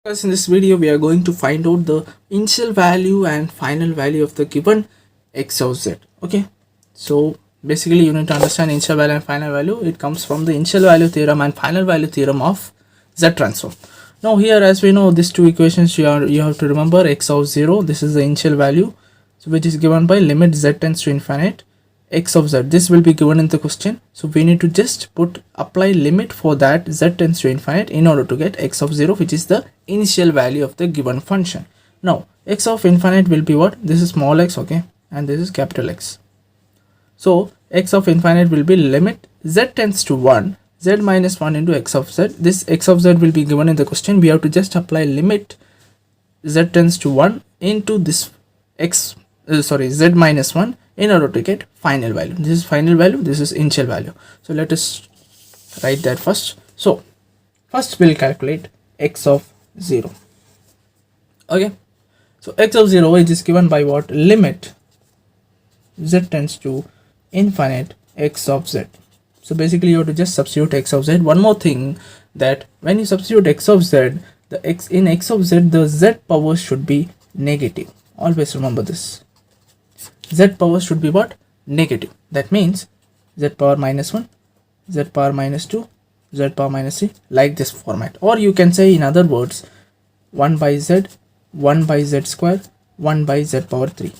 Guys, in this video we are going to find out the initial value and final value of the given x of z. Okay, so basically you need to understand initial value and final value. It comes from the initial value theorem and final value theorem of z transform. Now here, as we know, these two equations you have to remember. X of 0, this is the initial value, so which is given by limit z tends to infinite x of z. This will be given in the question, so we need to just apply limit for that z tends to infinite in order to get x of 0, which is the initial value of the given function. Now x of infinite will be what? This is small x, okay, and this is capital X. So x of infinite will be limit z tends to 1, z minus 1 into x of z. This x of z will be given in the question. We have to just apply limit z tends to 1 into this z minus 1 in order to get final value. This is final value, this is initial value. So let us write that first. So first we'll calculate x of 0. Okay, so x of 0 is given by what? Limit z tends to infinite x of z. So basically you have to just substitute x of z. One more thing, that when you substitute x of z, the x of z, the z power should be negative. Always remember this. Z power should be what? Negative. That means z power minus 1, z power minus 2, z power minus 3, like this format. Or you can say, in other words, 1 by z, 1 by z square, 1 by z power 3.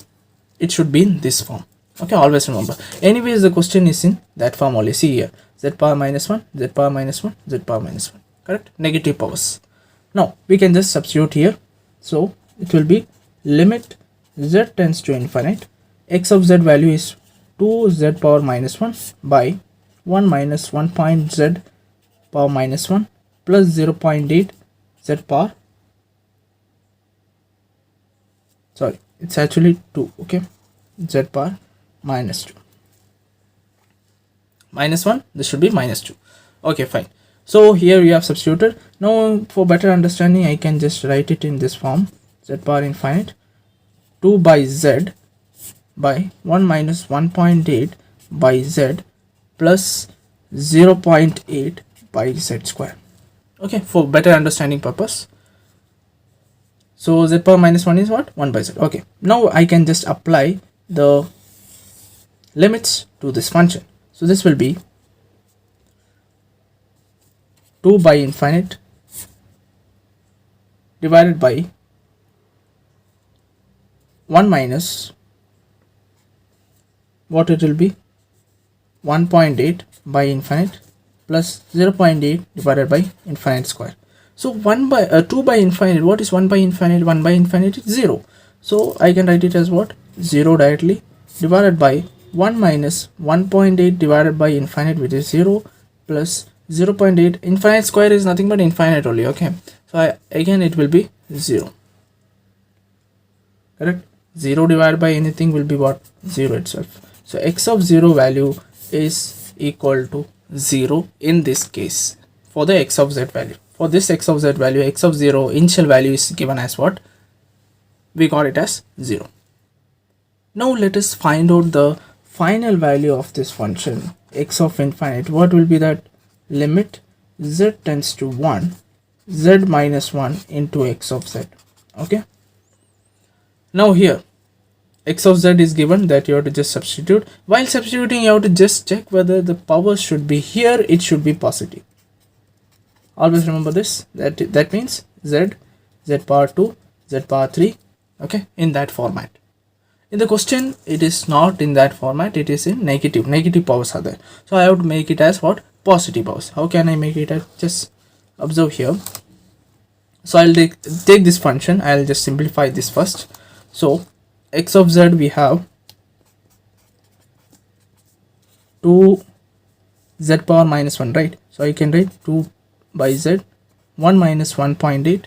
It should be in this form. Okay, always remember. Anyways, the question is in that form only. See here, z power minus 1, z power minus 1, z power minus 1. Correct? Negative powers. Now we can just substitute here. So it will be limit z tends to infinite. X of z value is 2z power minus 1 by 1 minus 1 point z power minus 1 plus 0.8 z power, sorry, it's actually 2, okay, z power minus 2. Minus 1, this should be minus 2. Okay, fine. So here we have substituted. Now for better understanding, I can just write it in this form. Z power infinite 2 by z by 1 minus 1.8 by z plus 0.8 by z square. Okay, for better understanding purpose. So z power minus 1 is what? 1 by z. Okay, now I can just apply the limits to this function. So this will be 2 by infinite divided by 1 minus, what it will be, 1.8 by infinite plus 0.8 divided by infinite square. So 2 by infinite, what is 1 by infinite? 1 by infinite is 0. So I can write it as what? 0 directly, divided by 1 minus 1.8 divided by infinite, which is 0, plus 0.8. Infinite square is nothing but infinite only. Okay, so again it will be 0. Correct? 0 divided by anything will be what? 0 itself. So x of 0 value is equal to 0 in this case for the x of z value. For this x of z value, x of 0 initial value is given as what? We got it as 0. Now let us find out the final value of this function x of infinite. What will be that? Limit z tends to 1, z minus 1 into x of z. Okay, now here x of z is given, that you have to just substitute. While substituting, you have to just check whether the power should be here, it should be positive. Always remember this, that means z power 2, z power 3, okay, in that format. In the question it is not in that format, it is in negative powers are there. So I have to make it as what? Positive powers. How can I make it as? Just observe here. So I'll take this function, I'll just simplify this first. So x of z, we have 2 z power minus 1, right? So I can write 2 by z, 1 minus 1.8,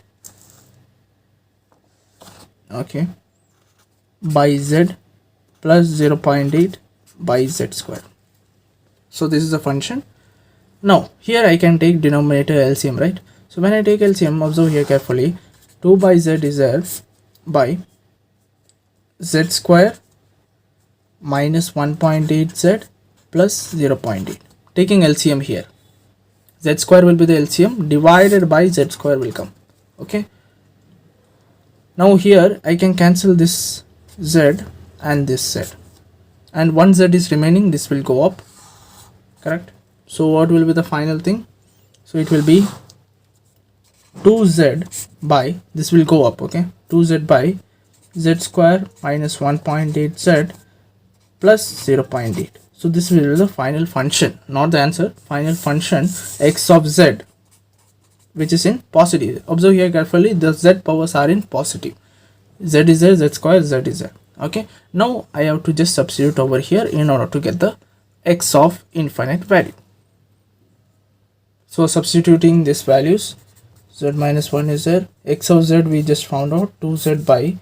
okay, by z plus 0.8 by z square. So this is the function. Now here I can take denominator LCM, right? So when I take LCM, observe here carefully, 2 by z is there by z square minus 1.8 z plus 0.8. Taking LCM here, z square will be the LCM, divided by z square will come. Okay, Now here I can cancel this z and this z, and one z is remaining, this will go up, correct? So what will be the final thing? So it will be 2z by, this will go up, okay, 2z by z square minus 1.8z plus 0.8. so this will be the final function, not the answer, final function x of z, which is in positive. Observe here carefully, the z powers are in positive, z is z, z square, z is z. Okay, now I have to just substitute over here in order to get the x of infinite value. So substituting these values, z minus 1 is there, x of z we just found out, 2z by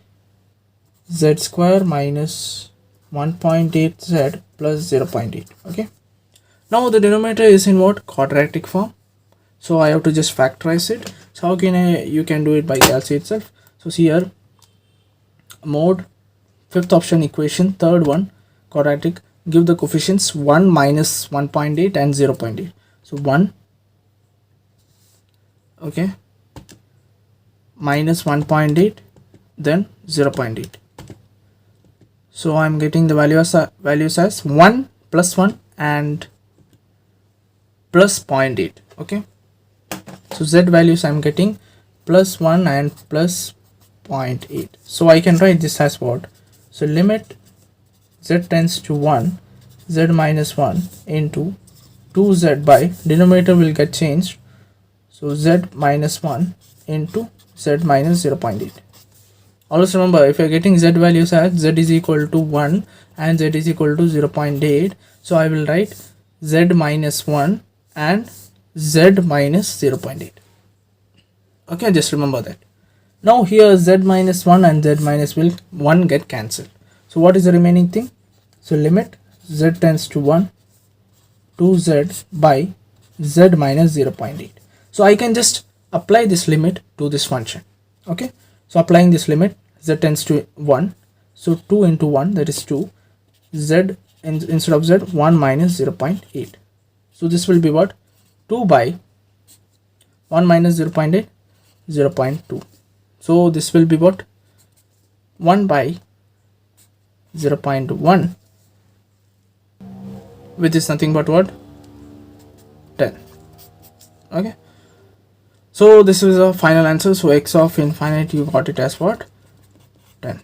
z square minus 1.8z plus 0.8. okay, now the denominator is in what? Quadratic form. So I have to just factorize it. So how can you can do it by calc itself. So see here, mod fifth option equation, third one quadratic, give the coefficients 1 minus 1.8 and 0.8. so 1, okay, minus 1.8, then 0.8. so I'm getting the values as 1 plus 1 and plus 0.8. okay, so z values I'm getting plus 1 and plus 0.8. so I can write this as what? So limit z tends to 1, z minus 1 into 2z by, denominator will get changed, so z minus 1 into z minus 0.8. always remember, if you're getting z values as z is equal to 1 and z is equal to 0.8, so I will write z minus 1 and z minus 0.8. okay, just remember that. Now here z minus 1 and z minus 1 get cancelled. So what is the remaining thing? So limit z tends to 1, 2z by z minus 0.8. so I can just apply this limit to this function. okay, so applying this limit, z tends to 1, so 2 into 1, that is 2, z instead of z, 1 minus 0.8. so this will be what? 2 by 1 minus 0.8, 0.2. so this will be what? 1 by 0.1, which is nothing but what? 10. okay, so this is a final answer. So x of infinite, you got it as what? 10.